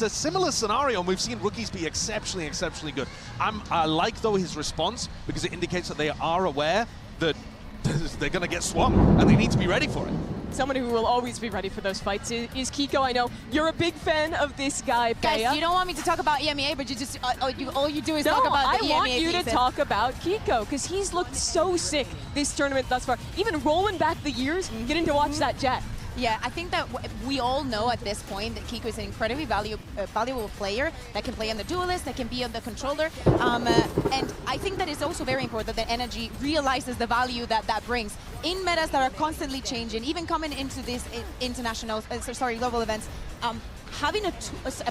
It's a similar scenario, and we've seen rookies be exceptionally good. I like, though, his response, because it indicates that they are aware that they're going to get swamped, and they need to be ready for it. Someone who will always be ready for those fights is Kiko. I know you're a big fan of this guy, Bea. Guys, you don't want me to talk about EMEA, but you just all you do is talk about the EMEA. I want you to talk about Kiko, because he's looked so sick this tournament thus far. Even rolling back the years, getting to watch that jet. Yeah, I think that we all know at this point that Kiko is an incredibly valuable player that can play on the duelist, that can be on the controller. And I think that it's also very important that Energy realizes the value that that brings. In metas that are constantly changing, even coming into these global events, having a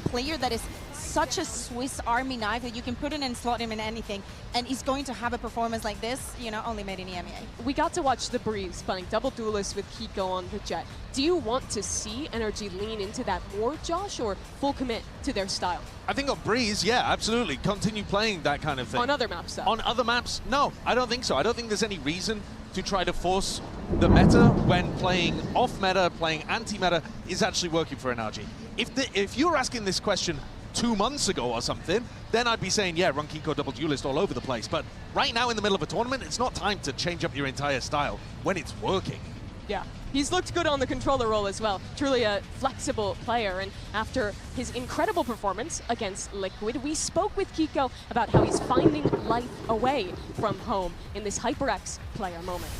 player that is such a Swiss Army knife that you can put in and slot him in anything, and he's going to have a performance like this, you know, only made in EMEA. We got to watch the Breeze playing double duelist with Kiko on the jet. Do you want to see Energy lean into that more, Josh, or full commit to their style? I think on Breeze, yeah, absolutely. Continue playing that kind of thing. On other maps, though? On other maps, no, I don't think so. I don't think there's any reason to try to force the meta when playing off-meta, playing anti-meta is actually working for NRG. If you were asking this question 2 months ago or something, then I'd be saying, yeah, run Kiko double duelist all over the place. But right now in the middle of a tournament, it's not time to change up your entire style when it's working. Yeah, he's looked good on the controller role as well. Truly a flexible player. And after his incredible performance against Liquid, we spoke with Kiko about how he's finding life away from home in this HyperX player moment.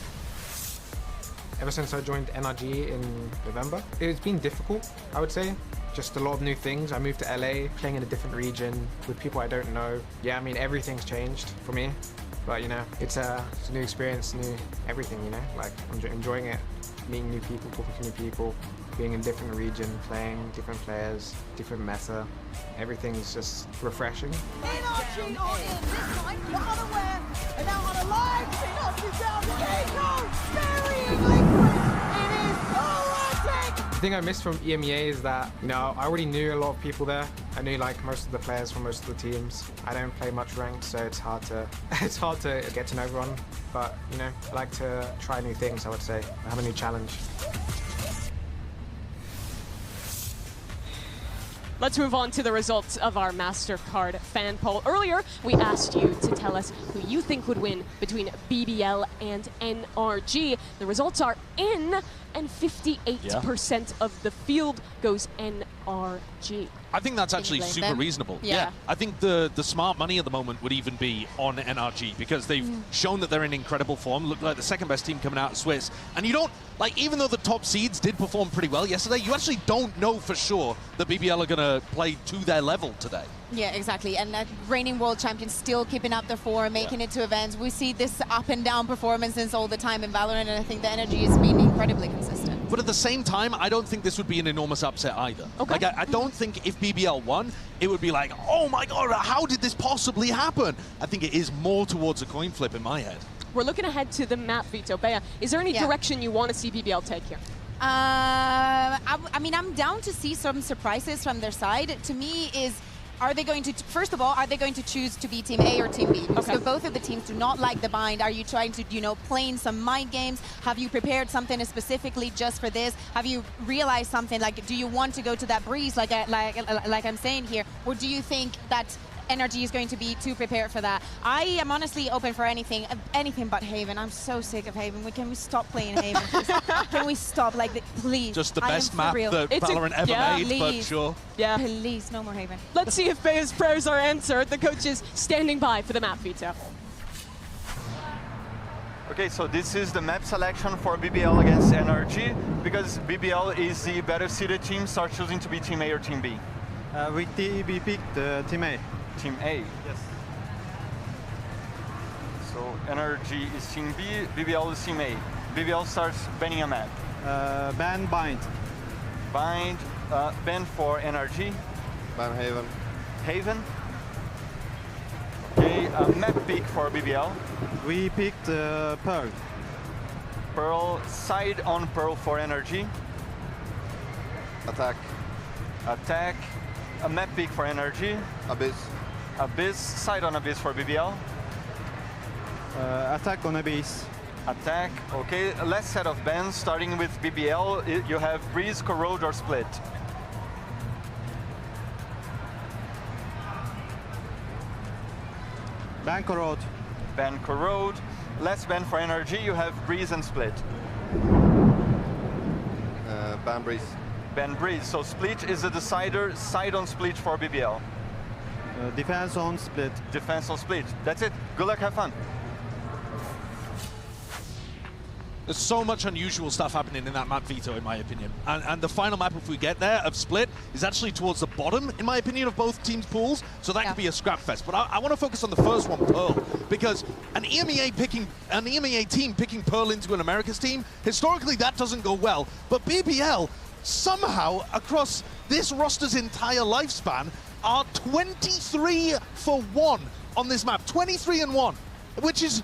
Ever since I joined NRG in November, it's been difficult, I would say. Just a lot of new things. I moved to LA, playing in a different region with people I don't know. Yeah, I mean, everything's changed for me. But, you know, it's a new experience, new everything, you know? Like, I'm enjoying it, meeting new people, talking to new people, being in a different region, playing different players, different meta. Everything's just refreshing. NRG are in this time, the unaware, and now on a live, NRG down, Kiko, burying Liquid, it is overtake! The thing I missed from EMEA is that, you know, I already knew a lot of people there. I knew like most of the players from most of the teams. I don't play much ranked, so it's hard to get to know everyone. But, you know, I like to try new things, I would say. Have a new challenge. Let's move on to the results of our MasterCard fan poll. Earlier, we asked you to tell us who you think would win between BBL and NRG. The results are in, and 58% of the field goes NRG. I think that's actually super reasonable. Yeah. I think the smart money at the moment would even be on NRG, because they've shown that they're in incredible form. Look like the second best team coming out of Swiss. And you don't, like, even though the top seeds did perform pretty well yesterday, you actually don't know for sure that BBL are going to play to their level today. Yeah, exactly. And reigning world champions still keeping up their form, making it to events. We see this up and down performances all the time in VALORANT, and I think the energy has been incredibly consistent. But at the same time, I don't think this would be an enormous upset either. Okay. Like, I don't think if BBL won, it would be like, oh my god, how did this possibly happen? I think it is more towards a coin flip in my head. We're looking ahead to the map, Vito. Bea, is there any direction you want to see BBL take here? I mean, I'm down to see some surprises from their side. To me is, are they going to, first of all, are they going to choose to be Team A or Team B? Because both of the teams do not like the bind. Are you trying to, you know, playing some mind games? Have you prepared something specifically just for this? Have you realized something, like, do you want to go to that Breeze, like I'm saying here? Or do you think that Energy is going to be too prepared for that? I am honestly open for anything but Haven. I'm so sick of Haven. Can we stop playing Haven? Can we stop, like, please? Just the best map that VALORANT ever made, please. but sure. Yeah. Please, no more Haven. Let's see if Bea's prayers are answered. The coach is standing by for the map, Vito. Okay, so this is the map selection for BBL against NRG. Because BBL is the better seeded team, start choosing to be Team A or Team B. We picked Team A. Team A? Yes. So NRG is Team B, BBL is Team A. BBL starts banning a map. Ban Bind. Bind, ban for NRG. Ban Haven. Haven. Okay, a map pick for BBL. We picked Pearl. Pearl, side on Pearl for NRG. Attack. Attack, a map pick for NRG. Abyss. Abyss, side on Abyss for BBL. Attack on Abyss. Attack, okay. Last set of bans, starting with BBL, you have Breeze, Corrode, or Split. Ban Corrode. Ban Corrode. Last ban for NRG, you have Breeze and Split. Ban Breeze. Ban Breeze. So Split is a decider, side on Split for BBL. Defense on Split. Defense on Split. That's it. Good luck, have fun. There's so much unusual stuff happening in that map, Vito, in my opinion. And the final map, if we get there, of Split, is actually towards the bottom, in my opinion, of both teams' pools. So that could be a scrap fest. But I want to focus on the first one, Pearl, because an EMEA team picking Pearl into an Americas team, historically that doesn't go well. But BBL, somehow, across this roster's entire lifespan, are 23-for-1 on this map. 23-1, which is...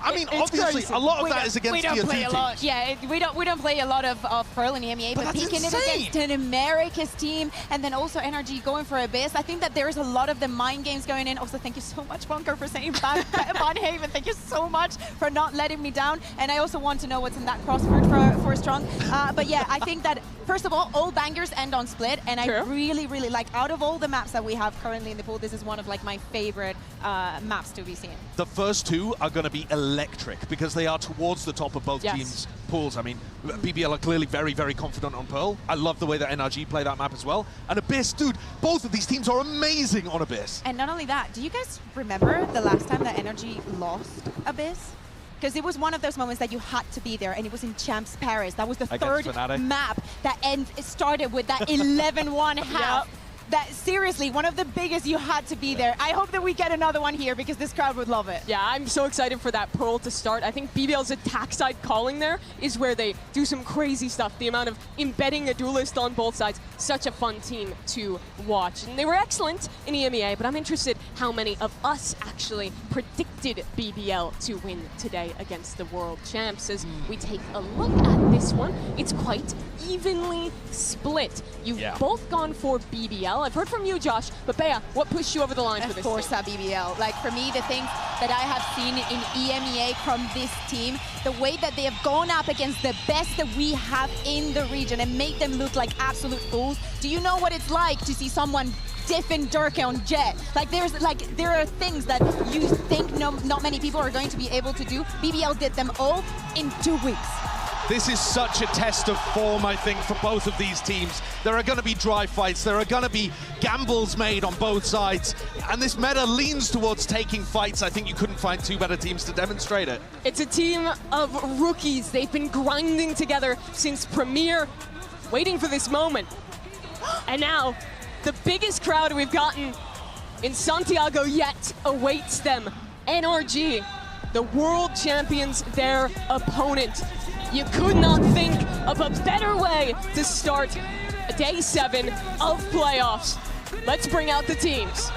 I mean, obviously, crazy. a lot of that is against tier 2 teams. Yeah, we don't play a lot of Pearl in EMEA, but picking it against an Americas team and then also NRG going for Abyss, I think that there's a lot of the mind games going in. Also, thank you so much, Bunker, for saying Banhaven. Thank you so much for not letting me down. And I also want to know what's in that crossword for Strong. But yeah, I think that, first of all bangers end on Split, and I really, really like, out of all the maps that we have currently in the pool, this is one of like my favorite maps to be seen. The first two are going to be electric because they are towards the top of both teams' pools. I mean, BBL are clearly very, very confident on Pearl. I love the way that NRG play that map as well. And Abyss, dude, both of these teams are amazing on Abyss. And not only that, do you guys remember the last time that NRG lost Abyss? Because it was one of those moments that you had to be there, and it was in Champs Paris. That was the third map that started with that 11-1 half. That, seriously, one of the biggest, you had to be there. I hope that we get another one here because this crowd would love it. Yeah, I'm so excited for that Pearl to start. I think BBL's attack side calling there is where they do some crazy stuff. The amount of embedding a duelist on both sides, such a fun team to watch. And they were excellent in EMEA, but I'm interested how many of us actually predicted BBL to win today against the world champs. As we take a look at this one, it's quite evenly split. You've both gone for BBL. I've heard from you, Josh, but Bea, what pushed you over the line for this? Of course, BBL. Like, for me, the things that I have seen in EMEA from this team, the way that they have gone up against the best that we have in the region and made them look like absolute fools. Do you know what it's like to see someone diffing Dirk on Jet? Like, there are things that you think not many people are going to be able to do. BBL did them all in 2 weeks. This is such a test of form, I think, for both of these teams. There are going to be dry fights. There are going to be gambles made on both sides. And this meta leans towards taking fights. I think you couldn't find two better teams to demonstrate it. It's a team of rookies. They've been grinding together since Premier, waiting for this moment. And now, the biggest crowd we've gotten in Santiago yet awaits them. NRG, the world champions, their opponent. You could not think of a better way to start day 7 of playoffs. Let's bring out the teams.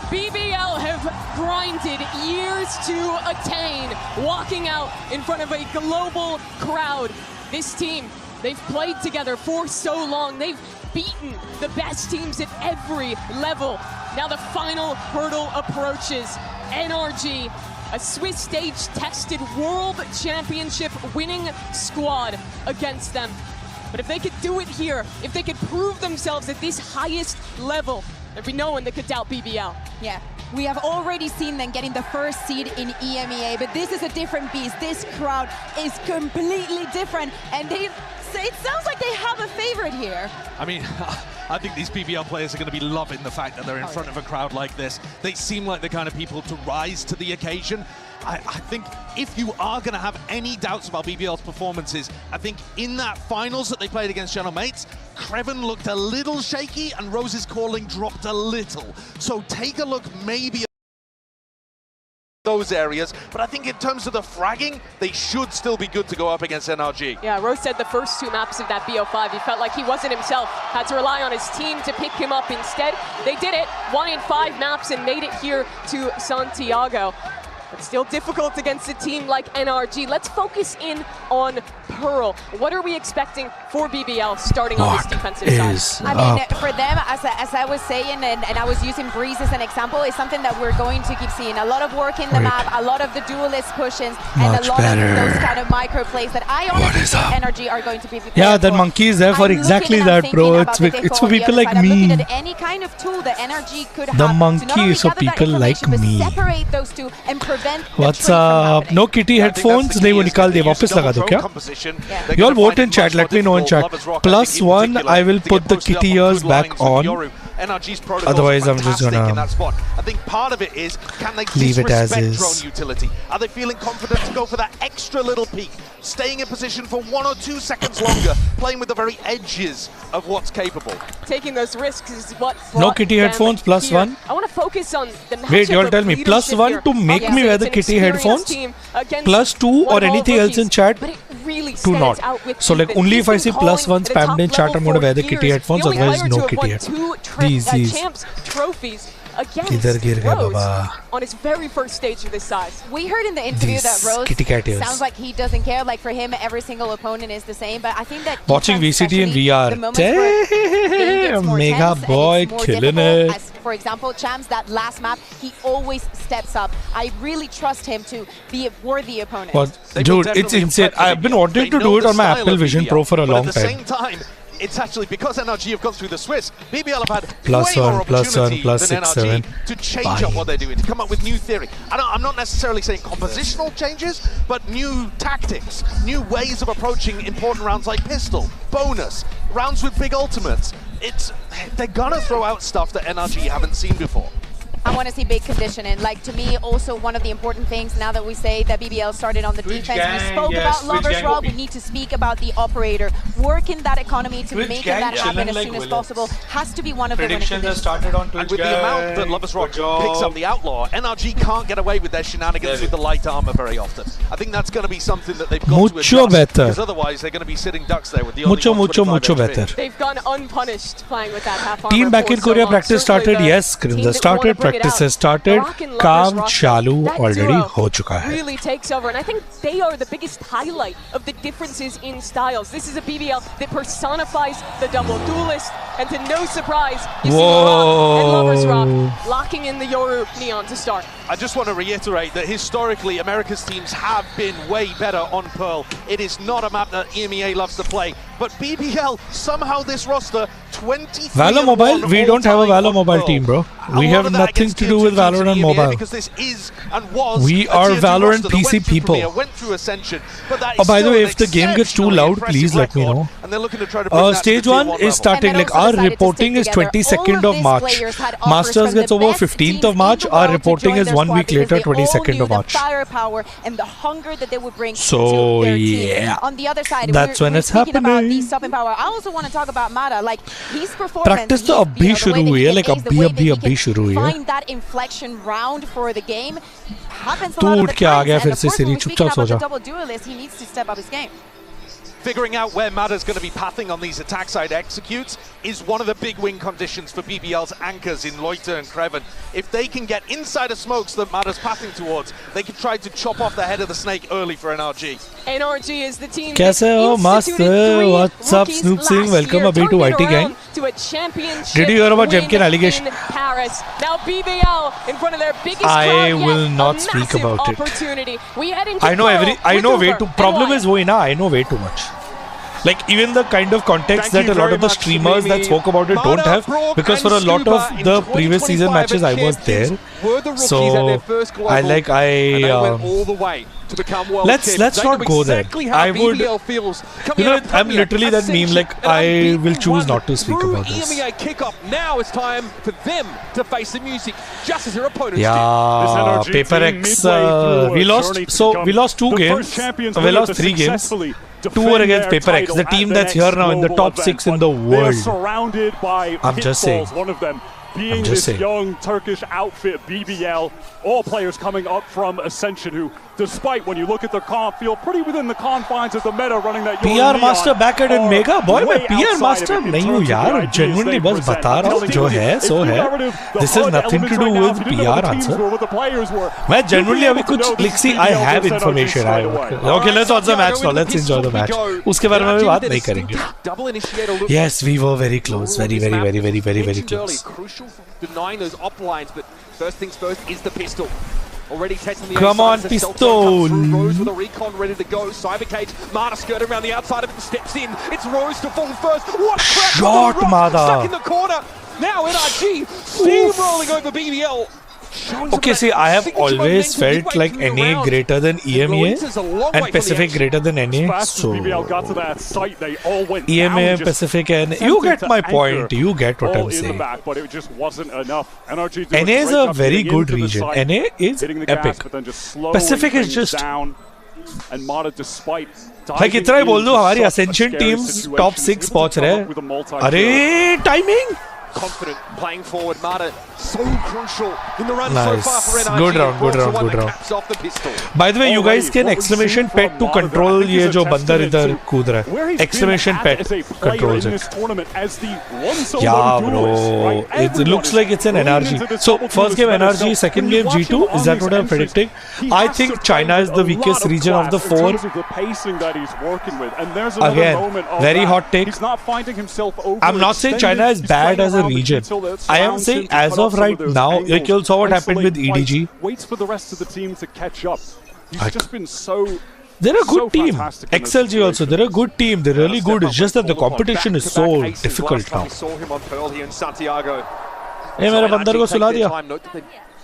BBL have grinded years to attain, walking out in front of a global crowd. This team, they've played together for so long. They've beaten the best teams at every level. Now the final hurdle approaches. NRG, a Swiss stage-tested world championship winning squad against them. But if they could do it here, if they could prove themselves at this highest level, there'd be no one that could doubt BBL. Yeah, we have already seen them getting the first seed in EMEA, but this is a different beast. This crowd is completely different, and it sounds like they have a favorite here. I mean, I think these BBL players are going to be loving the fact that they're in front of a crowd like this. They seem like the kind of people to rise to the occasion. I think if you are going to have any doubts about BBL's performances, I think in that finals that they played against General Mates, Creven looked a little shaky and Rose's calling dropped a little. So take a look maybe those areas, but I think in terms of the fragging, they should still be good to go up against NRG. Yeah, Rose said the first 2 maps of that BO5, he felt like he wasn't himself, had to rely on his team to pick him up instead. They did it, won in 5 maps and made it here to Santiago. But still difficult against a team like NRG. Let's focus in on Pearl. What are we expecting for BBL starting on this defensive side? I mean, for them, as I was saying, and I was using Breeze as an example, is something that we're going to keep seeing. A lot of work in the map, a lot of the duelist push-ins, and a lot of those kind of micro plays that I honestly think NRG are going to be prepared Yeah, that monkey is there for exactly that, bro. It's for people like me. I'm looking at any kind of tool that NRG could have. The monkey is for people like me. Separate those two and prevent What's up? No kitty headphones? नहीं वो निकाल दिए वापस लगा दो क्या? You all vote in chat. Let me know in chat. +1, I will put the kitty ears back on. Otherwise, I'm just gonna I think part of it is, can they leave it as is. drone utility? Are they feeling confident to go for that extra little peek, staying in position for 1 or 2 seconds longer, playing with the very edges of what's capable? Taking those risks is what No kitty headphones, +1. I want to focus on the Wait, you all tell me. +1 to make me wear the kitty headphones? +2 or anything else in chat? Do not. So like only if I see +1 spammed in chat, I'm going to wear the kitty headphones, otherwise no kitty headphones. These. Trophies against Rose on his very first stage of this size. We heard in the interview that Rose sounds like he doesn't care. Like for him, every single opponent is the same. But I think that watching VCT in VR, Mega Boy killing it. As, for example, Champs, that last map, he always steps up. I really trust him to be a worthy opponent. But, dude, it's insane. I've been wanting to do it on my Apple Vision Pro for a long time. It's actually because NRG have gone through the Swiss. BBL have had +1, way more +1, opportunity than +6, NRG 7. to change up what they're doing, to come up with new theory. I'm not necessarily saying compositional changes, but new tactics, new ways of approaching important rounds like pistol, bonus, rounds with big ultimates. They're gonna throw out stuff that NRG haven't seen before. I want to see big conditioning. Like, to me, also one of the important things now that we say that BBL started on the defense. We spoke about Lovers Rock. We need to speak about the operator. Working that economy to make that happen as soon as possible has to be one of the winning conditions. Started on and with the amount that Lovers Rock picks up the Outlaw, NRG can't get away with their shenanigans with the light armor very often. I think that's going to be something that they've got to adjust, because otherwise they're going to be sitting ducks there with the mucho better. They've gone unpunished playing with that half armor. Team back in Korea practice started. Yes, Crimza started. Practice has started. काम चालू already हो चुका है. Really takes over, and I think they are the biggest highlight of the differences in styles. This is a BBL that personifies the double duelist, and to no surprise, you see Rock and Lovers Rock locking in the Yoru Neon to start. I just want to reiterate that historically, America's teams have been way better on Pearl. It is not a map that EMEA loves to play, but BBL, somehow this roster, 23 Valor Mobile, we don't have a Valor Mobile team, bro. We have nothing to do with Valorant Mobile. Because this is and was we are Valorant PC people. Oh, by the way, if the game gets too loud, please let me know. Stage 1 is starting. Like, our reporting is 22nd of March. Masters gets over 15th of March. Our reporting is 1 week later, 22nd of March. So yeah, on the other side, that's when it's happening. I also want to talk about Mata. Like, his performance, practice तो अभी शुरू हुई है. Like अभी शुरू हुई है. Find that inflection round for the game happens a तू lot of उठ the के आ times, गया and फिर of से course, सीरी when we चुपचाप speak सो about जा. the double duelist, he needs to step up his game. Figuring out where Mada's going to be pathing on these attack side executes is one of the big win conditions for BBL's anchors in Loiter and Creven. If they can get inside of smokes that Mada's pathing towards, they can try to chop off the head of the snake early for NRG. NRG is the team कैसे हो master? What's up Snoop Singh? Welcome अभी to YT gang. Did you hear about Jemkin allegation? Paris. Now BBL in front of their biggest I crowd will yet, not speak about it. We head into I know way too. Problem is वही ना. I know way too much. Like even the kind of context that a lot of the streamers that spoke about it don't have, because for a lot of the previous season matches I was there, so let's not go there. I would, I'm literally that meme, like I will choose not to speak about this. Now it's time for them to face the music just as their opponents do. Paper X, we lost 2 games, we lost 3 games. 2 were against Paper X, the team that's here now in the top 6 in the world. I'm just saying. One of them being this young Turkish outfit, BBL. All players coming up from Ascension who, despite when you look at their comp, feel pretty within the confines of the meta running that PR Master back at in Mega. Boy, मैं PR Master नहीं हूँ यार. Genuinely बस बता रहा हूँ जो है सो है. This has nothing to do with PR answer. मैं genuinely अभी कुछ like see I have information. Okay, let's watch the match now. Let's enjoy the match. उसके बारे में भी बात नहीं करेंगे. Yes, we were very close. Very close. Denying those op lines, but first things first is the pistol. Already testing the come on, pistol. Rose with a recon ready to go. Cyber Cage, Marta skirting around the outside of it, steps in. It's Rose to fall first. What shot, Marta! Stuck in the corner. Now NRG steamrolling over BBL. Okay, see, I have always felt like NA greater than EMEA and Pacific greater than NA. So, EMEA, Pacific, and you get my point. You get what I'm saying. NA is a very good region. NA is epic. Pacific is just like इतना ही बोल दो हमारी Ascension teams top 6 पहुंच रहे हैं. अरे timing. Confident playing forward, Marta so crucial in the run nice. So far for NRG. Good round. By the way, you guys can exclamation pet to control ये जो बंदर इधर कूद रहा है. Exclamation pet controls it. Yeah, bro. It looks like it's an NRG. So first game NRG, second game G2. Is that what I'm predicting? I think China is the weakest region of the 4. Again, very hot take. I'm not saying China is bad as a region. I am saying as of right now, like you saw what happened with EDG. Waits for the rest of the team to catch up. He's just been so. They're a good team. XLG also, they're a good team. They're really good. It's just that the competition is so difficult now. Saw him on Pearl here in Santiago. Hey, मेरे बंदर को सुला दिया.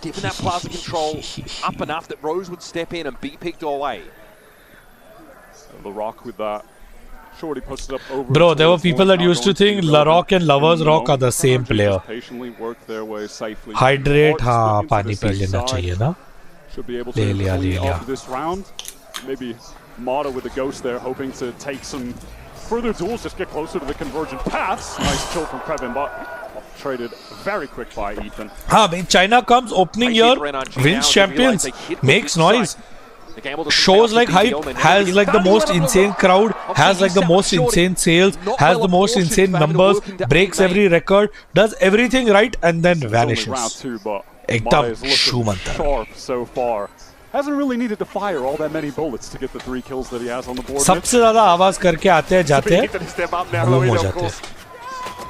Given that plaza control up enough that Rose would step in and be picked away. The Rock with that. Bro, there were people that used to think Larok and Lovers Rock are the same player. Hydrate, हाँ पानी P लेना चाहिए ना. ले लिया. Maybe Mata with the ghost there, hoping to take some further duels, just get closer to the convergent paths. Nice chill from Kevin, but traded very quick by Ethan. हाँ, when China comes opening year, wins champions, makes noise. Shows like hype, has like the most insane crowd, has like the most insane sales, has the most insane numbers, breaks every record, does everything right and then vanishes. एकदम शू मनता है. So far. Hasn't really needed to fire all that many bullets to get the 3 kills that he has on the board. सबसे ज़्यादा आवाज करके आते हैं जाते हैं घूम हो जाते हैं.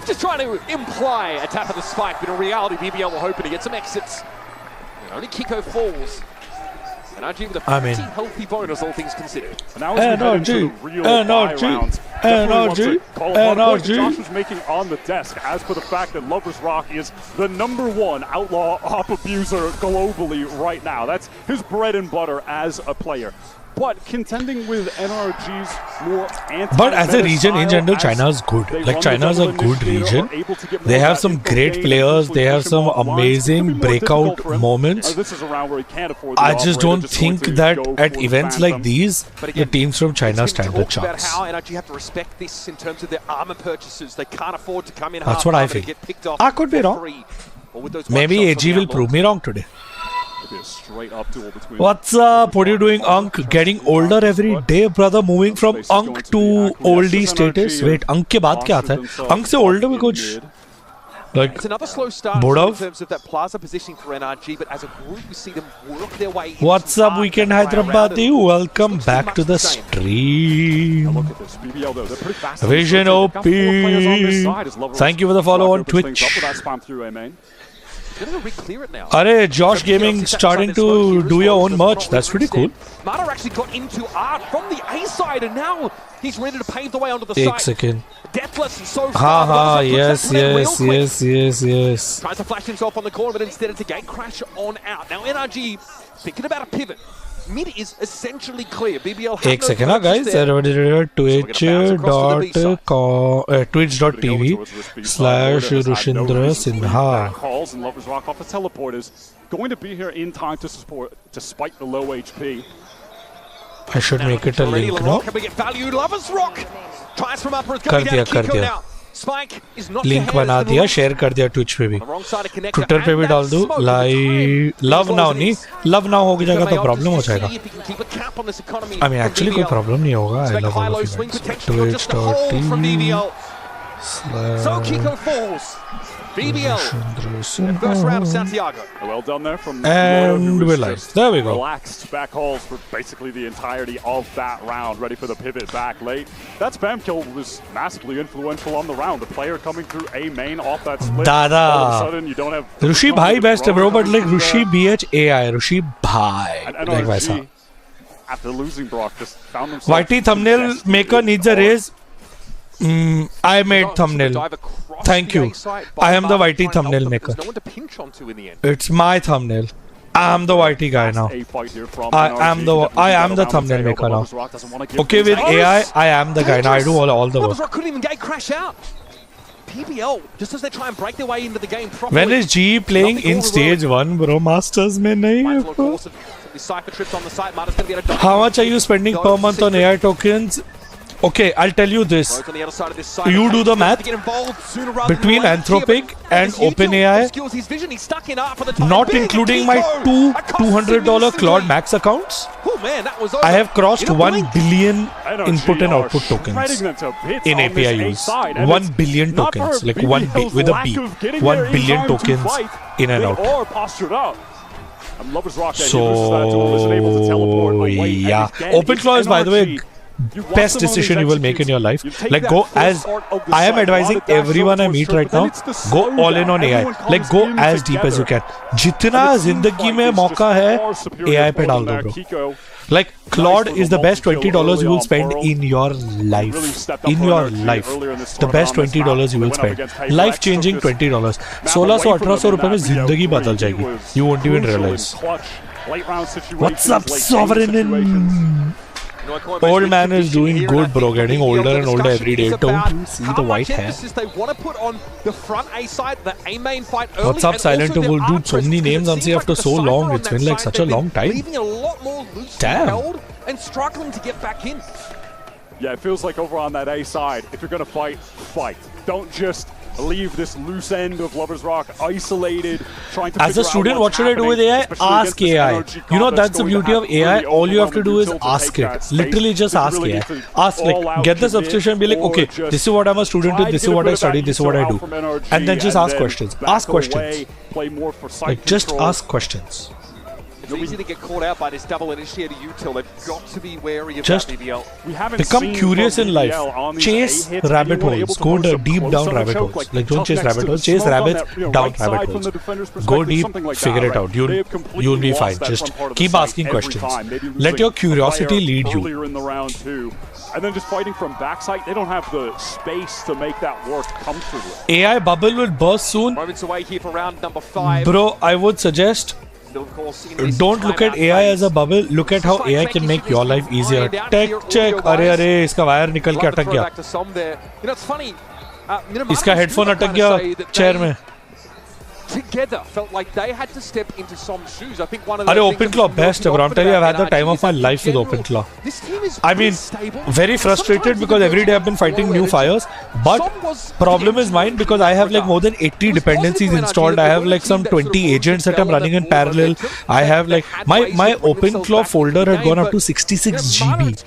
Just trying to imply a tap of the spike, but in reality BBL were hoping to get some exits. Only Kiko falls. NRG with a pretty healthy bonus, all things considered. NRG. Josh was making on the desk, as for the fact that Lovers Rock is the #1 outlaw op abuser globally right now. That's his bread and butter as a player. But contending with NRG's more But as a region in general, China is good. Like China is a good region. They have some great players. They have some amazing breakout moments. I just don't think that at events like these, the teams from China stand a chance. How NRG have to respect this in terms of their armor purchases. They can't afford to come in. That's what I think. I could be wrong. Maybe AG will prove me wrong today. What's up? What are you doing, Unk? Getting older every day, brother. Moving from Unk to oldie status. Wait, Unk के बाद क्या आता है? Unk से older में कुछ like it's another slow start in terms of that plaza positioning for NRG, but as a group we see them work their way. What's up, Weekend Hyderabadi? Welcome back to the stream. Vision OP. Thank you for the follow on Twitch. Arey, Josh Gaming starting to do your own merch. That's pretty cool. Mata actually got into art from the A side, and now he's ready to pave the way onto the side. One second. Deathless and so far. Yes. Tries to flash himself on the corner, but instead it's a gate crash on out. Now NRG thinking about a pivot. Mid is essentially clear. BBL एक second guys, twitch.tv/Rushindra Sinha. Calls and Lovers Rock off the teleporters. Going to be here in time to support, despite the low HP. I should make it a link, no? Lovers Rock tries from upper. It's going down Kiko now. Spike is not link बना दिया, share कर दिया Twitch पे भी, Twitter पे भी डाल दूं, लाइव लव नाउ नहीं, लव नाउ हो जाएगा तो प्रॉब्लम हो जाएगा. I mean actually कोई प्रॉब्लम नहीं होगा. I love all of you guys. twitch.tv/. BBL, first round of Santiago. Well done there from and we're live. There we go. Relaxed back holes for basically the entirety of that round, ready for the pivot back late. That spam kill was massively influential on the round. The player coming through A main off that split. Dada. All of a sudden, you don't have Rushi Bhai best bro, but like Rushi BH AI, Rushi Bhai. Like वैसा. After losing Brock, just found himself. YT thumbnail maker needs a raise. I made thumbnail. Thank you. I am the YT thumbnail maker. It's my thumbnail. I am the YT guy now. I am the thumbnail maker now. Okay, with AI, I am the guy now. I do all the work. Couldn't even gate crash out. PBL, just as they try and break their way into the game properly. When is GE playing in stage 1, bro? Masters mein nahi hai, bro. How much are you spending per month on AI tokens? Okay, I'll tell you this. You do the math between Anthropic and OpenAI, not including my two $200 Claude Max accounts. I have crossed 1 billion input and output tokens in API use. 1 billion tokens, like with a B. 1 billion tokens in and out. So, yeah. OpenClaw is, by the way, best decision you will make in your life. Like, go as I am advising everyone I meet right now, go all in on AI. Like, go as deep as you can. Jitna zindagi mein mauka hai, AI pe dal do, bro. Like, Claude is the best $20 you will spend in your life. In your life. The best $20 you will spend. Life changing $20. 1600-1800 रुपए में जिंदगी बदल जाएगी. You won't even realize. What's up, Sovereign? Old man is doing good, bro. Getting older and older every day. Don't you see the white hair? What's up, Silent Wolf? Dude, so many names on say after so long. It's been like such a long time. Damn. And struggling to get back in. Yeah, it feels like over on that A side, if you're going to fight, fight. Don't just leave this loose end of Lovers Rock isolated, trying to as a student, what should I do with AI? Ask AI. You know, that's the beauty of AI. All you have to do is ask it. Literally just ask AI. Ask, like, get the subscription and be like, okay, this is what I'm a student with, this is what I study, this is what I do. And then just ask questions. Ask questions. Like, just ask questions. It's easy to get caught out by this double initiator util. They've got to be wary of just that BBL. Become curious in life. Chase rabbit holes. Go deep down rabbit holes. Like, don't chase rabbit holes. Chase rabbits down rabbit holes. Go deep, figure it out. You'll be fine. Just keep asking questions. Let your curiosity lead you. And then just fighting from backside, they don't have the space to make that work comfortably. AI bubble will burst soon. Moments away here for round number 5. Bro, I would suggest don't look at AI as a bubble. Look at how AI can make your life easier. Tech check. अरे इसका wire निकल के अटक गया. इसका headphone अटक गया chair में. Together felt like they had to step into some shoes. I think one of the OpenClaw best ever. I'm telling you, I've had the time of my life with OpenClaw. I mean, very frustrated because every day I've been fighting new fires. But problem is mine because I have like more than 80 dependencies installed. I have like some 20 agents that I'm running in parallel. I have like my OpenClaw folder had gone up to 66 GB.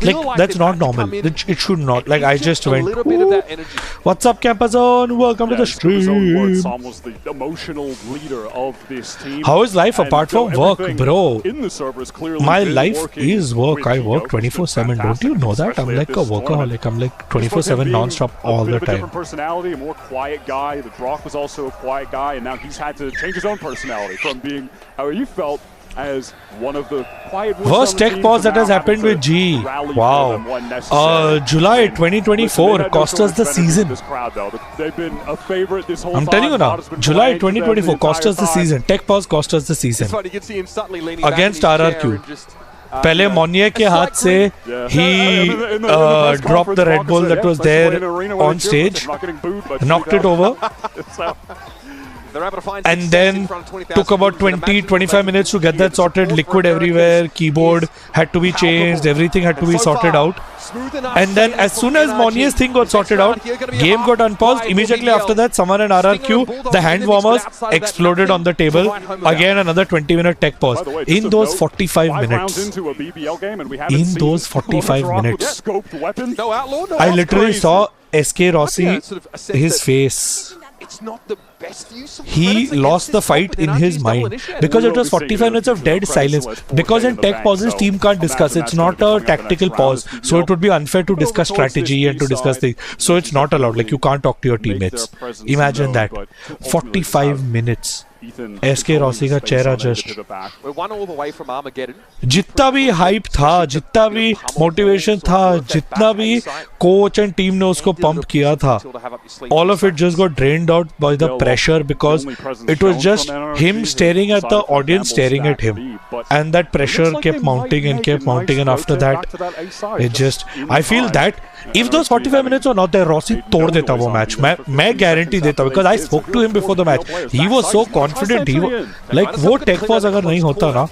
Like, that's not normal. It should not. Like, I just went, what's up, Campazone? Welcome to the stream. emotional leader of this team. How is life apart from work, bro? In the server is clearly My life is work. I work 24/7. Don't you know that? I'm like a workaholic. I'm like 24/7 non-stop all the a time. different personality, a more quiet guy. The Brock was also a quiet guy, and now he's had to change his own personality from being how he felt as one of the quiet ones. Worst tech pause that has happened with G. Wow. July 2024 cost us the season. They've been a favorite this whole I'm telling you now, July 2024 cost us the season. Tech pause cost us the season. Against RRQ. पहले मोनिया के हाथ से he dropped the Red Bull that was there on stage, knocked it over, and then took about 20-25 minutes to get that sorted. Liquid everywhere, keyboard had to be changed, everything had to be sorted out. And then as soon as Monia's thing got sorted out, game got unpaused. Immediately after that, Saman and RRQ, the hand warmers exploded on the table. Again, another 20-minute tech pause. In those 45 minutes, I literally saw SK Rossi, his face. He lost the fight in his mind because it was 45 minutes of dead silence. Because in tech pauses, team can't discuss. It's not a tactical pause, so it would be unfair to discuss strategy and to discuss things. So it's not allowed. Like, you can't talk to your teammates. Imagine that. 45 minutes. SK Rossi का चेहरा just जितना भी hype था, जितना भी motivation था, जितना भी coach and team ने उसको pump किया था, all of it just got drained out by the pressure because it was just him staring at the audience staring at him, and that pressure kept mounting and kept mounting, and after that it just, I feel that if those 45 minutes were not there, Rossi तोड़ देता वो match. मैं guarantee देता, because I spoke to him before the match. He was so confident. He was like, वो tech pause अगर नहीं होता ना,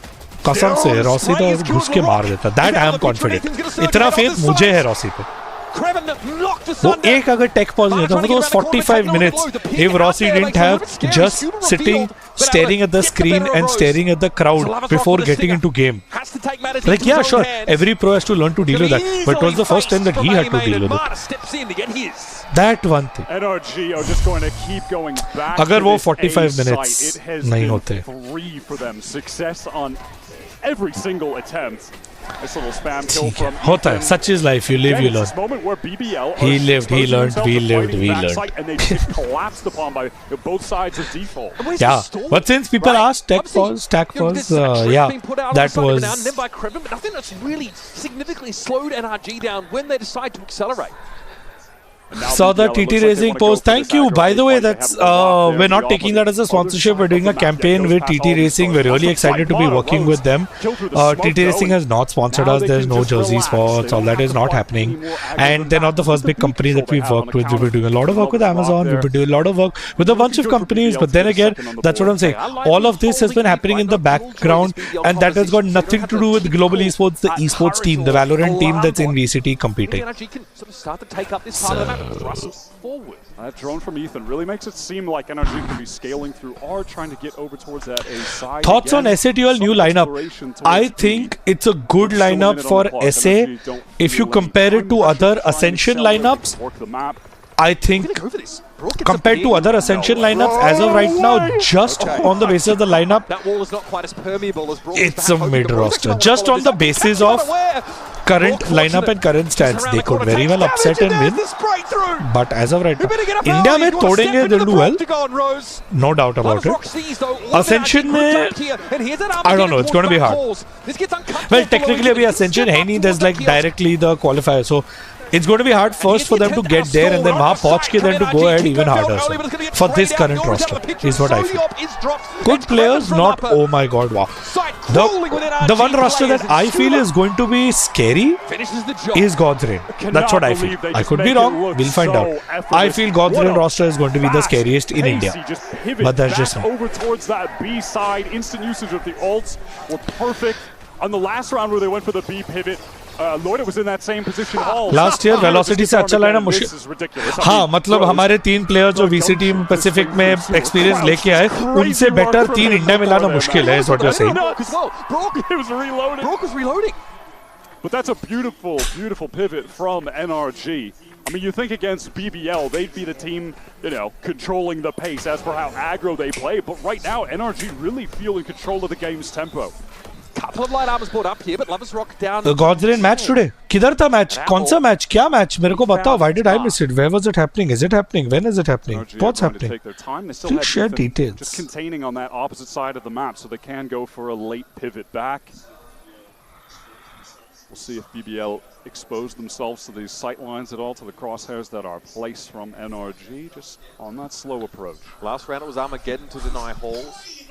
कसम से Rossi तो घुस के मार देता. That I am confident. इतना faith मुझे है Rossi पे. वो एक अगर tech pause नहीं होता, those 45 minutes, if Rossi didn't have just sitting, staring at the screen and staring at the crowd before getting into game. Like, yeah, sure, every pro has to learn to deal with that, but it was the first time that he had to deal with it. That one thing. NRG are just going to keep going back. अगर वो 45 minutes नहीं होते, free for them. Success on every single attempt. This little spam kill from होता है. Such is life. You live, you learn. He lived, he learned, we lived, we learned. And they just collapsed upon by both sides of default. Yeah, but since people asked tech pause, yeah, that was. I think that's really significantly slowed NRG down when they decide to accelerate. Saw the TT Racing post. Thank you. By the way, that's we're not taking that as a sponsorship. We're doing a campaign with TT Racing. We're really excited to be working with them. TT Racing has not sponsored us. There's no jersey sports. All that is not happening. And they're not the first big company that we've worked with. We've been doing a lot of work with Amazon. We've been doing a lot of work with a bunch of companies. But then again, that's what I'm saying. All of this has been happening in the background, and that has got nothing to do with Global Esports, the esports team, the VALORANT team that's in VCT competing. Forward. That drone from Ethan really makes it seem like NRG could be scaling through or trying to get over towards that A side. Thoughts on SATL new lineup? I think it's a good lineup for SA. If you compare it to other Ascension lineups, I think compared to other Ascension lineups as of right now, just on the basis of the lineup, that wall is not quite as permeable as it's a mid roster. Just on the basis of current lineup and current stance, they could very well upset and win. But as of right now, India में तोड़ेंगे, they'll do well. No doubt about it. Ascension में, I don't know, it's going to be hard. Well, technically अभी Ascension है नहीं, there's like directly the qualifier, so it's going to be hard first for them to get there and then वहाँ पहुँच के then to go ahead even harder. So, for this current roster is what I feel. Good players, not, oh my god, wow. The one roster that I feel is going to be scary is God's Reign. That's what I feel. I could be wrong. We'll find out. I feel God's Reign roster is going to be the scariest in India. But that's just me. Over towards that B side, instant usage of the ults were perfect. On the last round where they went for the B pivot, Lloyd was in that same position. Last year velocity से अच्छा लाना मुश्किल. हाँ, मतलब हमारे 3 player जो VCT Pacific में experience लेके आए, उनसे बेटर 3 इंडिया में लाना मुश्किल है. Is what you're saying? Brock was reloading. But that's a beautiful, beautiful pivot from NRG. I mean, you think against BBL, they'd be the team, you know, controlling the pace as for how aggro they play. But right now, NRG really feel in control of the game's tempo. Couple of light armors brought up here, but Lovers Rock down. The God's Reign match today. किधर था match? कौन सा match? क्या match? मेरे को बताओ. Why did I miss it? Where was it happening? Is it happening? When is it happening? What's happening? Please share details. Just containing on that opposite side of the map, so they can go for a late pivot back. We'll see if BBL expose themselves to these sight lines at all, to the crosshairs that are placed from NRG, just on that slow approach. Last round it was Armageddon to deny Halls.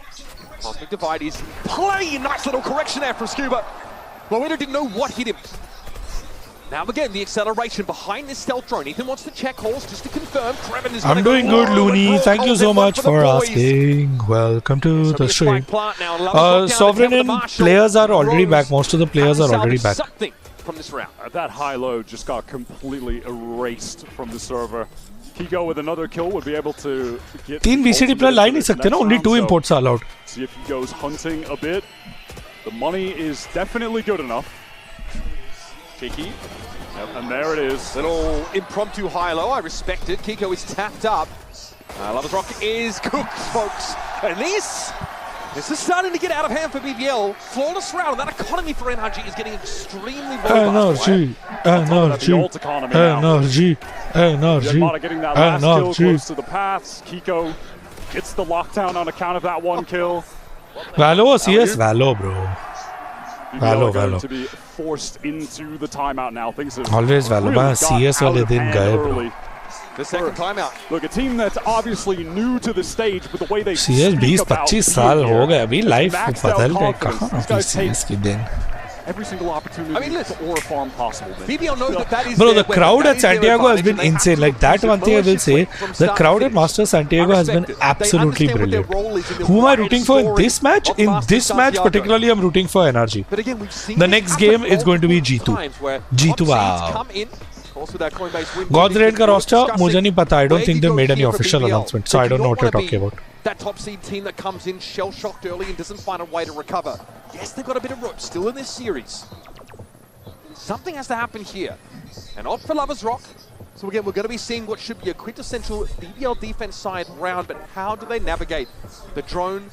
Cosmic Divide is playing. Nice little correction there from Scuba. Moeta didn't know what hit him. Now again, the acceleration behind this stealth drone. Ethan wants to check Halls just to confirm. I'm doing good, Looney. Thank you so much for asking. Welcome to the stream. Sovereign and players are already back. Most of the players are already back. From this round. That high load just got completely erased from the server. Kiko with another kill would be able to get 3 VCT player ला नहीं सकते ना, only 2 imports are allowed. See if he goes hunting a bit. The money is definitely good enough. Cheeky. And there it is. Little impromptu high-low. I respect it. Kiko is tapped up. Lovers Rock is cooked, folks. And this is starting to get out of hand for BBL. Flawless round. That economy for NRG is getting extremely robust. NRG. Yamada getting that last kill close to the paths. Kiko gets the lockdown on account of that one kill. Valo or CS? Valo, bro. Valo. To be forced into the timeout now. Things have always Valo. Really CS wale din gaye, bro. The second timeout. Look, a team that's obviously new to the stage, but the way they CS 20-25 साल हो गए अभी life बदल गए कहाँ CS की दिन. Every single opportunity to aura farm possible. BBL knows that is bro, the crowd at Santiago has been insane. Like that one thing I will say, the crowd at Master Santiago has been absolutely brilliant. Who am I rooting for in this match? In this match particularly, I'm rooting for NRG. The next game is going to be G2. G2, wow. God's Reign का roster मुझे नहीं पता. I don't think they made any official announcement, so I don't know what you're talking about. That top seed team that comes in shell-shocked early and doesn't find a way to recover. Yes, they've got a bit of rope still in this series. Something has to happen here. And opt for Lovers Rock. So again, we're going to be seeing what should be a quintessential BBL defense side round, but how do they navigate the drone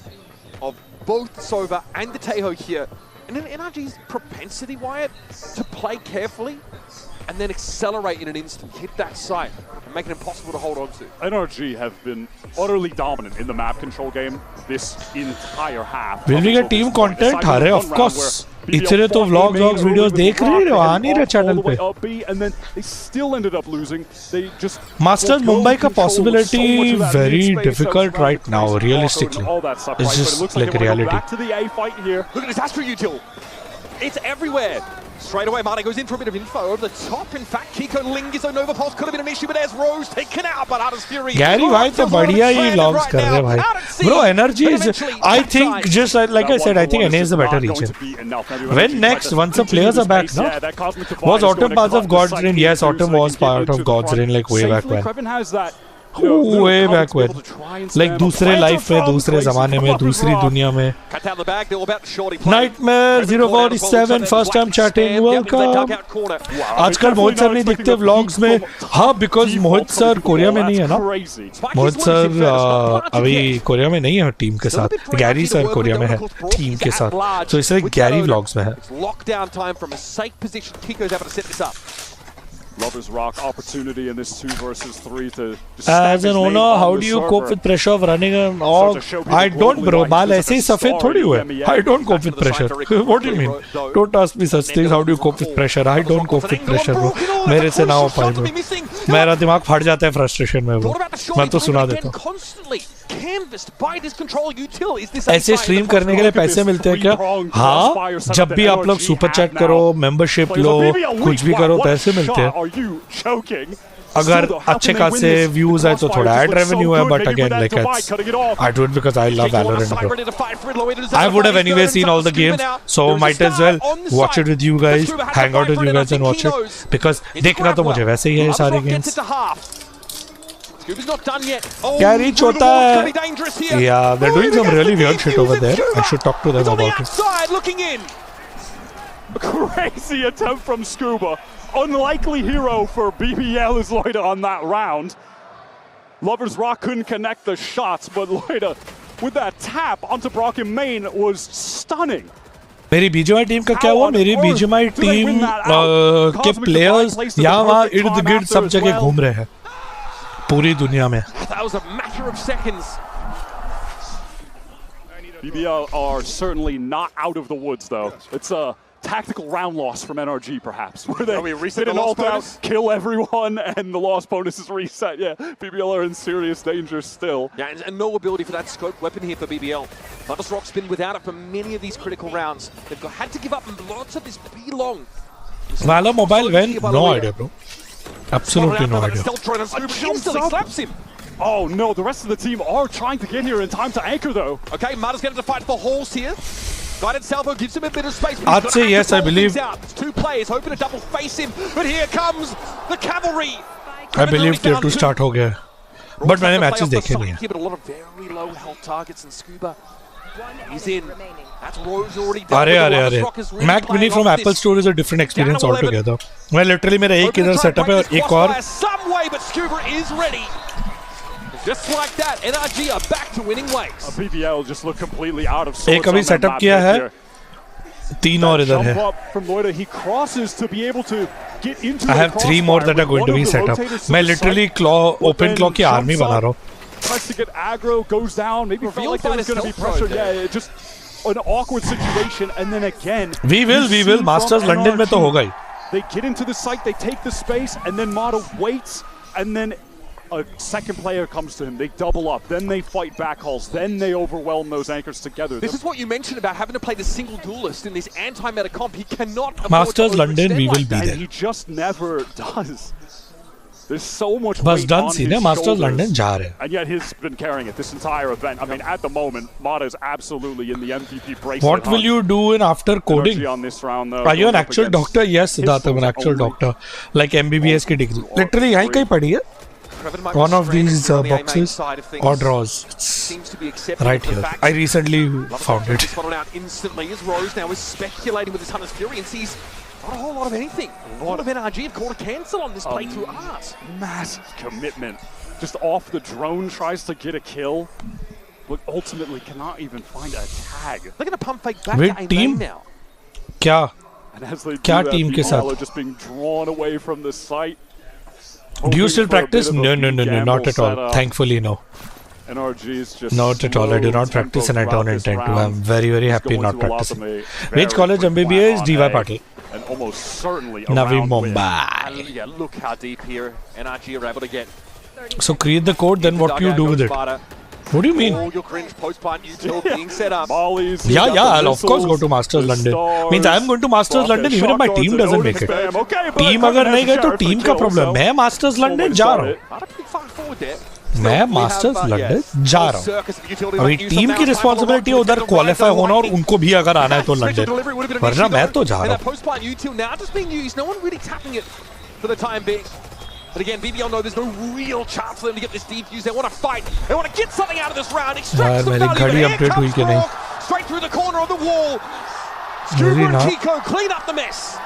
of both Sova and the Tejo here? And then NRG's propensity, Wyatt, to play carefully and then accelerate in an instant, hit that site, and make it impossible to hold on to. NRG have been utterly dominant in the map control game this entire half. Will we get team content? Hare, of course. इतने तो vlogs videos देख रहे हो, आ नहीं रहे channel पे. And then they still ended up losing. They just Masters Mumbai का possibility very difficult right now, realistically. It's just like reality. Back to the A fight here. Look at this Astro Util. It's everywhere. Straight away, Mane goes in for a bit of info over the top. In fact, Kiko lingers on Nova Pulse. Could have been an issue, but there's Rose taken out. But Artis Fury. Gary, भाई तो बढ़िया ही logs कर रहे हैं भाई. Bro, NRG is. I think just like I said, I think NA is the better region. When next, once the players are back, no? Was Autumn part of God's Reign? Yes, Autumn was part of God's Reign like way back when. Way back when. Like दूसरे life में, दूसरे ज़माने में, दूसरी दुनिया में. Nightmare 047 first time chatting. Welcome. आजकल मोहित sir नहीं दिखते vlogs में. हाँ, because मोहित सर कोरिया में नहीं है ना. मोहित सर अभी कोरिया में नहीं है टीम के साथ. गैरी सर कोरिया में है टीम के साथ. तो इसलिए गैरी vlogs में है. Lockdown time from a safe position. Kiko's able to set this up. Lovers Rock opportunity in this 2 versus 3 to as an owner, how do you cope with pressure of running an org? I don't, bro. बाल ऐसे ही सफेद थोड़ी हुए. I don't cope with pressure. What do you mean? Don't ask me such things. How do you cope with pressure? I don't cope with pressure, bro. मेरे से ना हो पाए bro. मेरा दिमाग फट जाता है frustration में bro. मैं तो सुना देता हूँ. ऐसे स्ट्रीम करने के लिए पैसे मिलते हैं क्या? हाँ, जब भी आप लोग सुपर चैट करो, मेंबरशिप लो, कुछ भी करो, पैसे मिलते हैं. अगर अच्छे खासे व्यूज है तो थोड़ा एड रेवेन्यू है, but again like I do it because I love Valorant, bro. I would have anyway seen all the games, so might as well watch it with you guys, hang out with you guys and watch it because देखना तो मुझे वैसे ही है सारे games. क्या reach होता है? Yeah, they're doing some really weird shit over there. I should talk to them about it. Crazy attempt from Scuba. Unlikely hero for BBL is Loida on that round. Lovers Rock couldn't connect the shots, but Loida with that tap onto Brock in main was stunning. मेरी BGMI team का क्या हुआ? मेरी BGMI team के players यहाँ वहाँ इर्द गिर्द सब जगह घूम रहे हैं पूरी दुनिया में. That was a matter of seconds. BBL are certainly not out of the woods, though. It's a tactical round loss from NRG, perhaps, where they hit an ult-out, kill everyone, and the loss bonus is reset. Yeah, BBL are in serious danger still. Yeah, and no ability for that scope weapon here for BBL. Lovers Rock's been without it for many of these critical rounds. They've had to give up lots of this pretty long. Valor Mobile when? No idea, bro. Absolutely no idea. Still trying to instantly slaps him. Oh no, the rest of the team are trying to get here in time to anchor though. Okay, Mada's going to fight for halls here. Guided Salvo gives him a bit of space. I'd say yes, I believe. It's two players hoping to double face him, but here comes the cavalry. I believe tier 2 start हो गया, but मैंने matches देखे नहीं हैं. But a lot of very low health targets and Scuba. He's in. That's Rose already done. अरे Mac Mini from Apple Store is a different experience altogether. मैं literally मेरा एक इधर setup है और एक और. Some way, but Scuba is ready. Just like that, NRG are back to winning ways. BBL just look completely out of sorts. एक अभी setup किया है, तीन और इधर है. From Loida, he crosses to be able to get into. I have 3 more that are going to be set up. मैं literally open claw की army बना रहा हूँ. Tries to get aggro, goes down. Maybe felt like there was going to be pressure. Yeah, just an awkward situation, and then again. We will. Masters London में तो होगा ही. They get into the site, they take the space, and then Mata waits, and then a second player comes to him, they double up, then they fight back hauls, then they overwhelm those anchors together. This is what you mentioned about having to play the single duelist in this anti-meta comp. He cannot Masters London, we will be there. And he just never does. There's so much Bas weight done on scene his Masters shoulders, London जा रहे हैं. And yet he's been carrying it this entire event. I mean, at the moment, Mata is absolutely in the MVP bracelet. What will you do in after coding? On this round, though, Are you an actual doctor? Yes, Siddharth, I'm an actual doctor. Like MBBS की degree. Literally यहीं कहीं पढ़ी है. One of these boxes or drawers. It's right here. I recently found it. Out instantly as Rose now is speculating with his Hunter's Fury and sees not a whole lot of anything. A lot of NRG have called a cancel on this playthrough art. Massive commitment. Just off the drone, tries to get a kill, but ultimately cannot even find a tag. They're going to pump fake back With to team now. क्या? And as they do क्या that, team के साथ? just being drawn away from the site. Do you still practice? No, not at all. Thankfully, no. NRG's just not at all. I do not practice and I don't intend to. I'm very, very happy not practicing. Which college MBBA is DY Patil? And almost certainly Navi Mumbai. Yeah, look how deep here NRG are able to get. So create the code, then what do you do with it? What do you mean? All your cringe post-plant util being set up. Yeah, I'll of course go to Masters London. Means I'm going to Masters London even if my team doesn't make it. Team अगर नहीं गए तो team का problem. मैं Masters London जा रहा हूँ. मैं Masters London जा रहा हूँ. अभी team की responsibility है उधर qualify होना और उनको भी अगर आना है तो London. वरना मैं तो जा रहा हूँ. Post-plant util now just being used. No one really tapping it for the time being. But again, BBL know there's no real chance for them to get this defuse. They want to fight. They want to get something out of this round. Extract some value. Here comes Rock, straight through the corner of the wall. Scuba and Kiko clean up the mess.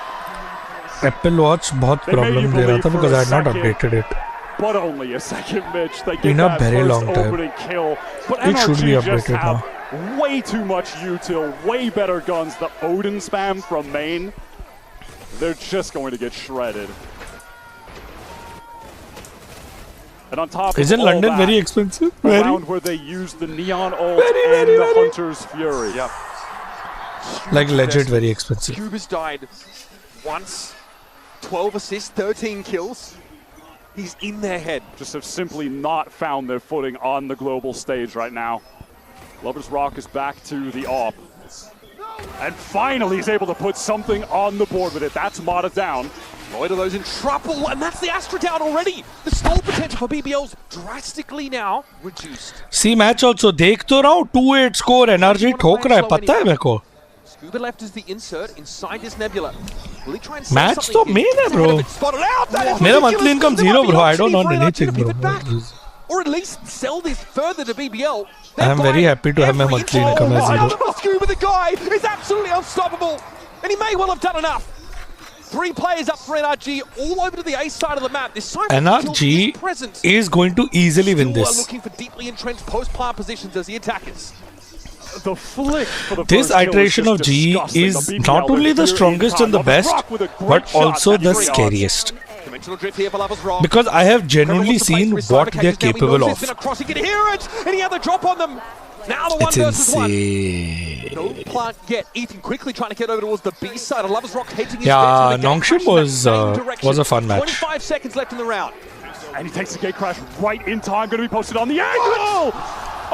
Apple Watch बहुत problem दे रहा था because I had not updated it. But only a second, Mitch. They get that very long first opening kill. But it should be updated just have way too much util, way better guns. The Odin spam from main, they're just going to get shredded. And on top isn't of London all that, very expensive? A round where they used the Neon ult and the Hunter's Fury. Yep. Like legit very expensive. Cuba's died once, 12 assists, 13 kills. He's in their head. Just have simply not found their footing on the global stage right now. Lovers Rock is back to the AWP. And finally he's able to put something on the board with it. That's Mata down. Loida those in trouble, and that's the Astra down already. The stall potential for BBL's drastically now reduced. See match also देख तो रहा हूँ 2-8 score NRG ठोक रहा है पता है मेरे को. Scuba left is the insert inside this nebula. Will he try and match तो main है bro. मेरा monthly income 0 bro. I don't want anything bro. Or at least sell this further to BBL. I am very happy to have my monthly income as 0. Scuba the guy is absolutely unstoppable. And he may well have done enough. 3 players up for NRG, all over to the A side of the map. This NRG is going to easily win this. Looking for deeply entrenched post-plant positions as the attackers. The flick for the this iteration of G is not only the strongest and the best, but also the scariest. Because I have genuinely seen what they're capable of. It's insane. No plant yet. Ethan quickly trying to get over towards the B side. Lovers Rock hedging his yeah, Nongshim was a fun match. 25 seconds left in the round. And he takes the gate crash right in time. Going to be posted on the angle.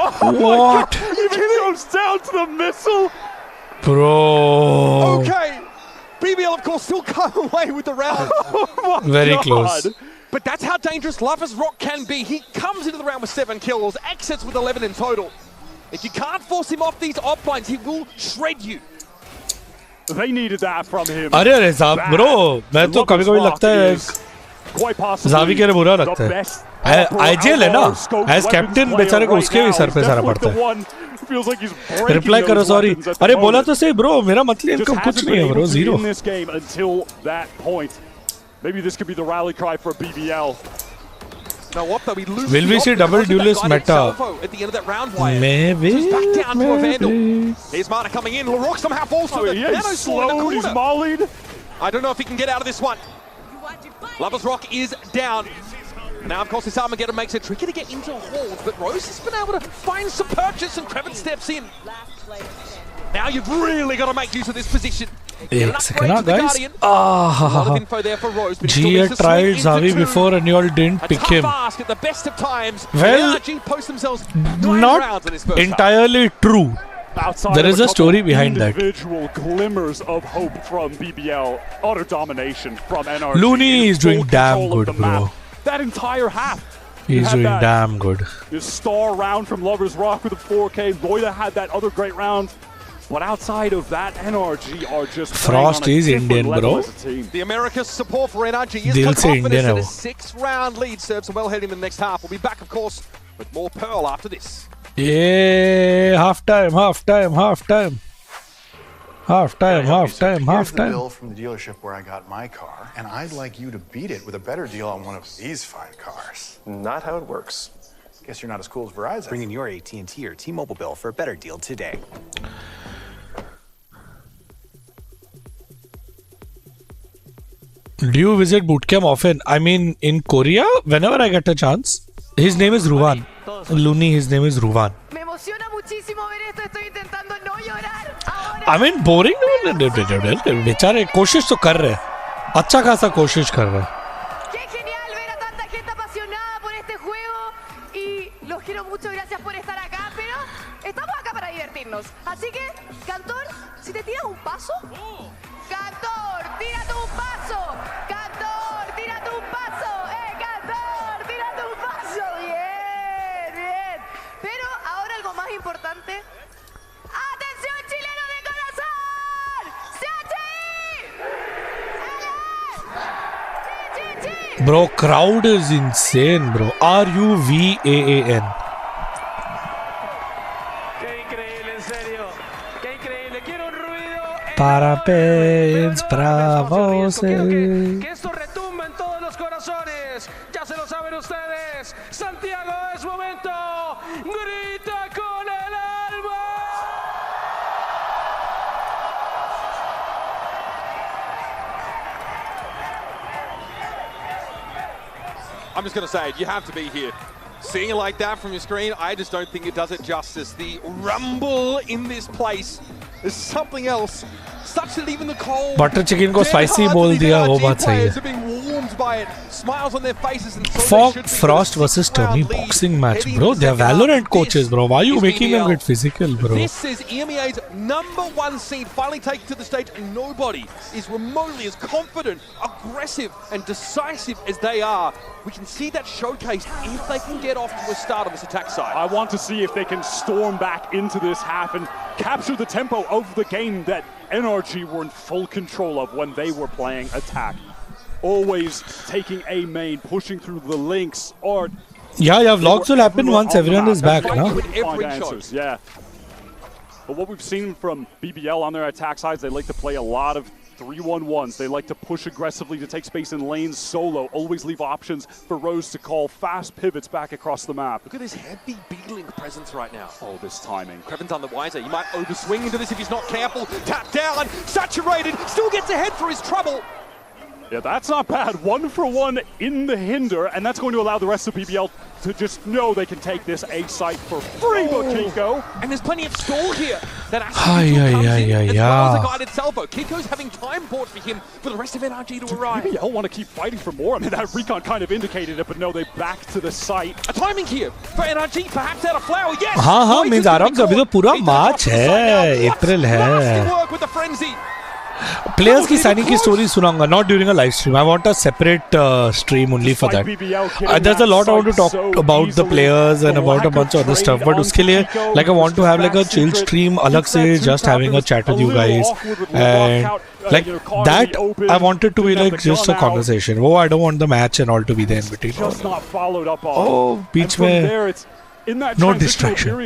Oh what? He goes down to the missile. Bro. Okay. BBL, of course, still come away with the round. Oh very close. But that's how dangerous Lovers Rock can be. He comes into the round with 7 kills, exits with 11 in total. If you can't force him off these off-lines, he will shred you. They needed that from him. अरे अरे साहब bro, मैं तो कभी-कभी लगता है Xavi के लिए बुरा लगता है. IGL है ना, as captain बेचारे को उसके भी सर पे सारा पड़ता है. Reply करो sorry. अरे बोला तो सही bro, मेरा मतलब इनका कुछ नहीं है bro, zero. Maybe this could be the rally cry for BBL. Now what though, we lose. Will we see double duelist meta? At the end of that round wire. Maybe. Back down to a Vandal. Here's Marta coming in. LaRock somehow falls to the he's slowed, he's mollied. I don't know if he can get out of this one. Lovers Rock is down. Now, of course, this Armageddon makes it tricky to get into halls, but Rose has been able to find some purchase and Krevin steps in. Now you've really got to make use of this position. एक second, guys. G had tried Xavi before and you all didn't pick him. Well, not entirely true. There is a story behind that. Individual glimmers of hope from BBL. Utter domination from NRG. Looney is doing damn good, bro. That entire half. He's doing damn good. This star round from Lovers Rock with a 4K. Loida had that other great round. But outside of that, NRG are just Frost is Indian, bro. The America's support for NRG is confident that a 6-round lead serves them well heading in the next half. We'll be back, of course, with more Pearl after this. Yeah, half time. Here's the bill from the dealership where I got my car, and I'd like you to beat it with a better deal on one of these fine cars. Not how it works. Guess you're not as cool as Verizon. Bring in your AT&T or T-Mobile bill for a better deal today. Do you visit bootcamp often? I mean, in Korea, whenever I get a chance. His name is Ruvan. Looney, his name is Ruvan. I mean, boring. बेचारे कोशिश तो कर रहे हैं. अच्छा खासा कोशिश कर रहे हैं. Así que, Cantor, si te tiras un paso, Cantor, tírate un paso, Cantor, tírate un paso, Cantor, tírate un paso, bien, bien. Pero ahora algo más importante. ¡Atención, chileno de corazón! ¡CHI! Bro, crowd is insane, bro. RUVAAN. Parabéns para você. Que esto retumba en todos los corazones. Ya se lo saben ustedes. Santiago, es momento. Grita con el alma. I'm just going to say it. You have to be here. Seeing it like that from your screen, I just don't think it does it justice. The rumble in this place is something else. Such that even the cold Butter chicken को spicy बोल दिया वो बात सही है. Fog Frost versus Tommy boxing match, bro. They are Valorant coaches, bro. Why are you making them get physical, bro? This is EMEA's #1 seed finally taken to the stage, and nobody is remotely as confident, aggressive, and decisive as they are. We can see that showcased if they can get off to a start on this attack side. I want to see if they can storm back into this half and capture the tempo of the game that NRG were in full control of when they were playing attack. Always taking A main, pushing through the links, or... Yeah, vlogs will happen once everyone is back, no? Yeah. But what we've seen from BBL on their attack sides, they like to play a lot of 3-1-1s. They like to push aggressively to take space in lanes solo, always leave options for Rose to call fast pivots back across the map. Look at this heavy B-Link presence right now. Oh, this timing. Kreven's on the wiser. He might overswing into this if he's not careful. Tap down, saturated, still gets ahead for his trouble. Yeah, that's not bad. 1-for-1 in the hinder, and that's going to allow the rest of BBL to just know they can take this A site for free, but Kiko. And there's plenty of stall here. That actually comes in, as well as a guided salvo. Kiko's having time bought for him for the rest of NRG to arrive. BBL want to keep fighting for more. I mean, that recon kind of indicated it, but no, they back to the site. A timing here for NRG, perhaps out of flower. Yes! हाँ, means आराम से अभी तो पूरा मार्च है, अप्रैल है. Work with the frenzy. Players की signing की story सुनाऊंगा, not during a live stream. I want a separate stream only for that. There's a lot I want to talk about the players and about a bunch of other stuff. But उसके लिए, like I want to have like a chill stream, अलग से just having a chat with you guys, and like that I wanted to be like just a conversation. Oh, I don't want the match and all to be there in between. Oh, beach में. No distraction.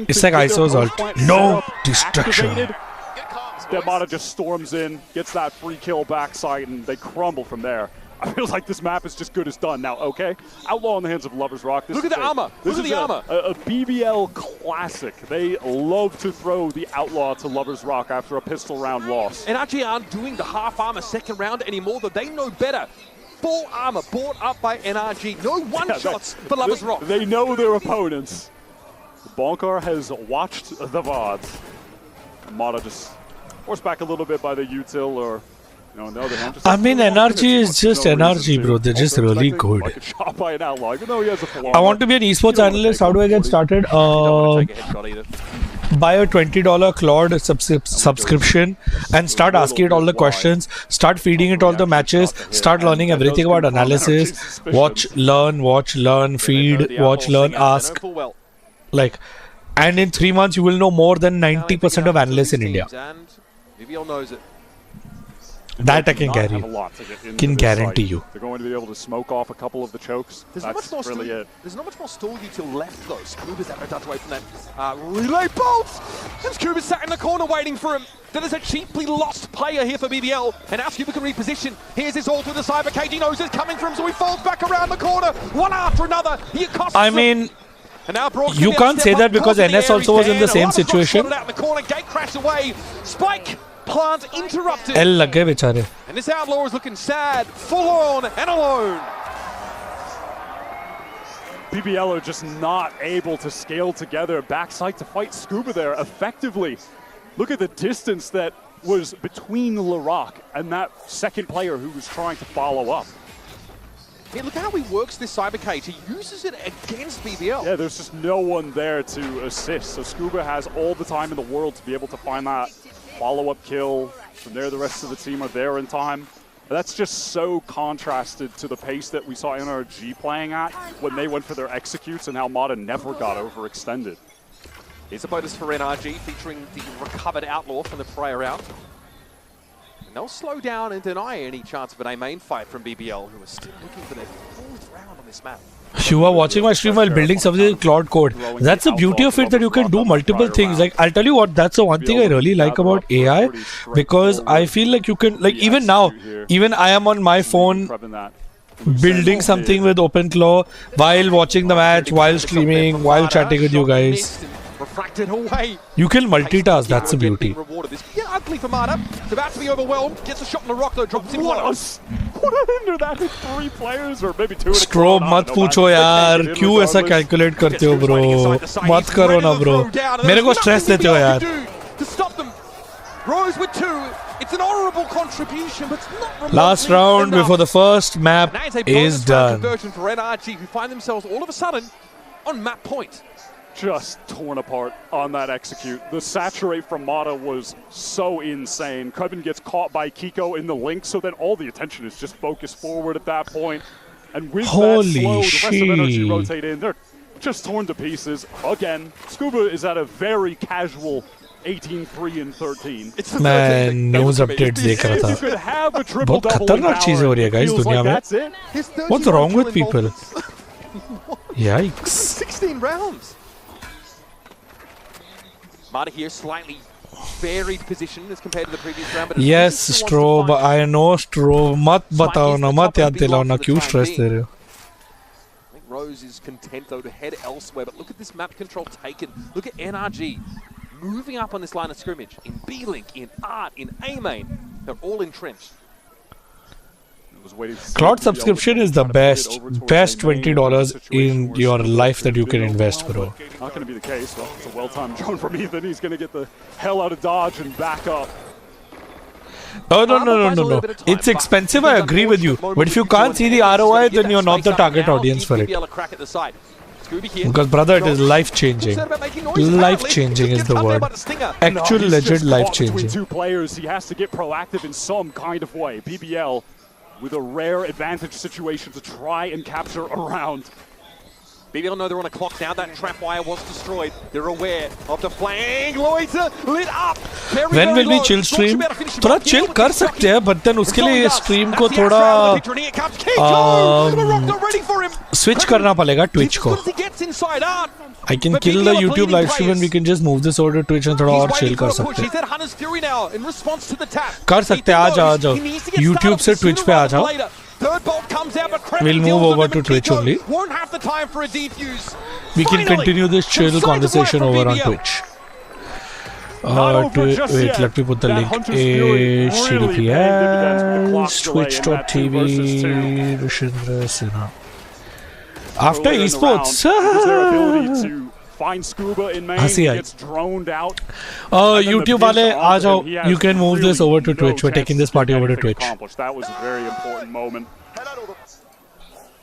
It's like ISO's ult. No distraction. Mata just storms in, gets that free kill backside, and they crumble from there. I feel like this map is just good as done. Now, okay, Outlaw in the hands of Lovers Rock. Look at the armor. Look at the armor. A BBL classic. They love to throw the Outlaw to Lovers Rock after a pistol round loss. And actually aren't doing the half armor second round anymore, though they know better. Full armor bought up by NRG. No one-shots for Lovers Rock. They know their opponents. Bonkar has watched the VODs. Mata just forced back a little bit by the util, or on the other hand, I mean, NRG is just NRG, bro. They're just really good. Like a shot by an outlaw, even though he has a I want to be an esports analyst. How do I get started? Buy a $20 Claude subscription and start asking it all the questions. Start feeding it all the matches. Start learning everything about analysis. Watch, learn, feed, watch, learn, ask. Like, and in 3 months, you will know more than 90% of analysts in India. BBL knows it. That I can guarantee you. They're going to be able to smoke off a couple of the chokes. That's really it. There's not much more stall util left though. Scuba's out of touch away from that relay bolts! And Scuba's sat in the corner waiting for him. That is a cheaply lost player here for BBL. And now Scuba can reposition. Here's his all through the cyber cage. He knows it's coming from him, so he falls back around the corner. One after another. He costs I mean, you can't say that because NS also was in the same situation. Gate crashed away. Spike plant interrupted. L lag gaye bechare. And this outlaw is looking sad, full on and alone. BBL are just not able to scale together backside to fight Scuba there effectively. Look at the distance that was between Larock and that second player who was trying to follow up. Yeah, look how he works this cyber cage. He uses it against BBL. Yeah, there's just no one there to assist. So Scuba has all the time in the world to be able to find that follow-up kill. From there, the rest of the team are there in time. That's just so contrasted to the pace that we saw NRG playing at when they went for their executes and how Mata never got overextended. Here's a bonus for NRG featuring the recovered outlaw from the prior round. And they'll slow down and deny any chance of an A main fight from BBL, who are still looking for their 4th round on this map. You are watching my stream while building something with Claude Code. That's the beauty of it, that you can do multiple things. Like, I'll tell you what, that's the one thing I really like about AI, because I feel like you can, like, even now, even I am on my phone building something with OpenClaw while watching the match, while streaming, while chatting with you guys. You can multitask, that's the beauty. Yeah, ugly for Mata. It's about to be overwhelmed. Gets a shot in the rock though, drops him. What a hinder that is 3 players or maybe 2. Strobe मत पूछो यार, क्यों ऐसा calculate करते हो bro? मत करो ना bro. मेरे को stress देते हो यार. To stop them. Rose with 2. It's an honorable contribution, but it's not last round before the first map is done. Conversion for NRG, who find themselves all of a sudden on map point. Just torn apart on that execute. The saturate from Mata was so insane. Kreven gets caught by Kiko in the link, so then all the attention is just focused forward at that point. And with that slow, the rest of NRG rotate in. They're just torn to pieces. Again, Scuba is at a very casual 18-3-13. Man, news updates देख रहा था. बहुत खतरनाक चीजें हो रही है guys दुनिया में. What's wrong with people? Yikes. 16 rounds. Mata here slightly varied position as compared to the previous round. But yes, Strobe, I know Strobe. mat batao na, mat yaad dilao na, kyun stress de rahe ho? I think Rose is content though to head elsewhere, but look at this map control taken. Look at NRG moving up on this line of scrimmage. In B-Link, in Art, in A-Main, they're all entrenched. Cloud subscription is the best $20 in your life that you can invest, bro. Not going to be the case. Well, it's a well-timed drone from Ethan. He's going to get the hell out of Dodge and back up. Oh, no. It's expensive, I agree with you. But if you can't see the ROI, then you're not the target audience for it. Because, brother, it is life-changing. Life-changing is the word. Actual, legit life-changing. Between two players, he has to get proactive in some kind of way. BBL with a rare advantage situation to try and capture a round. BBL know they're on a clock now. That trap wire was destroyed. They're aware of the flank. Loiter lit up. When will we chill stream? थोड़ा chill कर सकते हैं, but then उसके लिए stream को थोड़ा switch करना पड़ेगा Twitch को. I can kill the YouTube live stream and we can just move this over to Twitch and थोड़ा और chill कर सकते हैं. कर सकते हैं, आ जाओ. YouTube से Twitch पे आ जाओ. We'll move over to Twitch only. We can continue this chill conversation over on Twitch. Wait, let me put the link. HTTPS Twitch.tv Rushindra Sinha. After Esports. Find Scuba in main, gets droned out. YouTube wale, aa jao. You can move this over to Twitch. We're taking this party over to Twitch. That was a very important moment.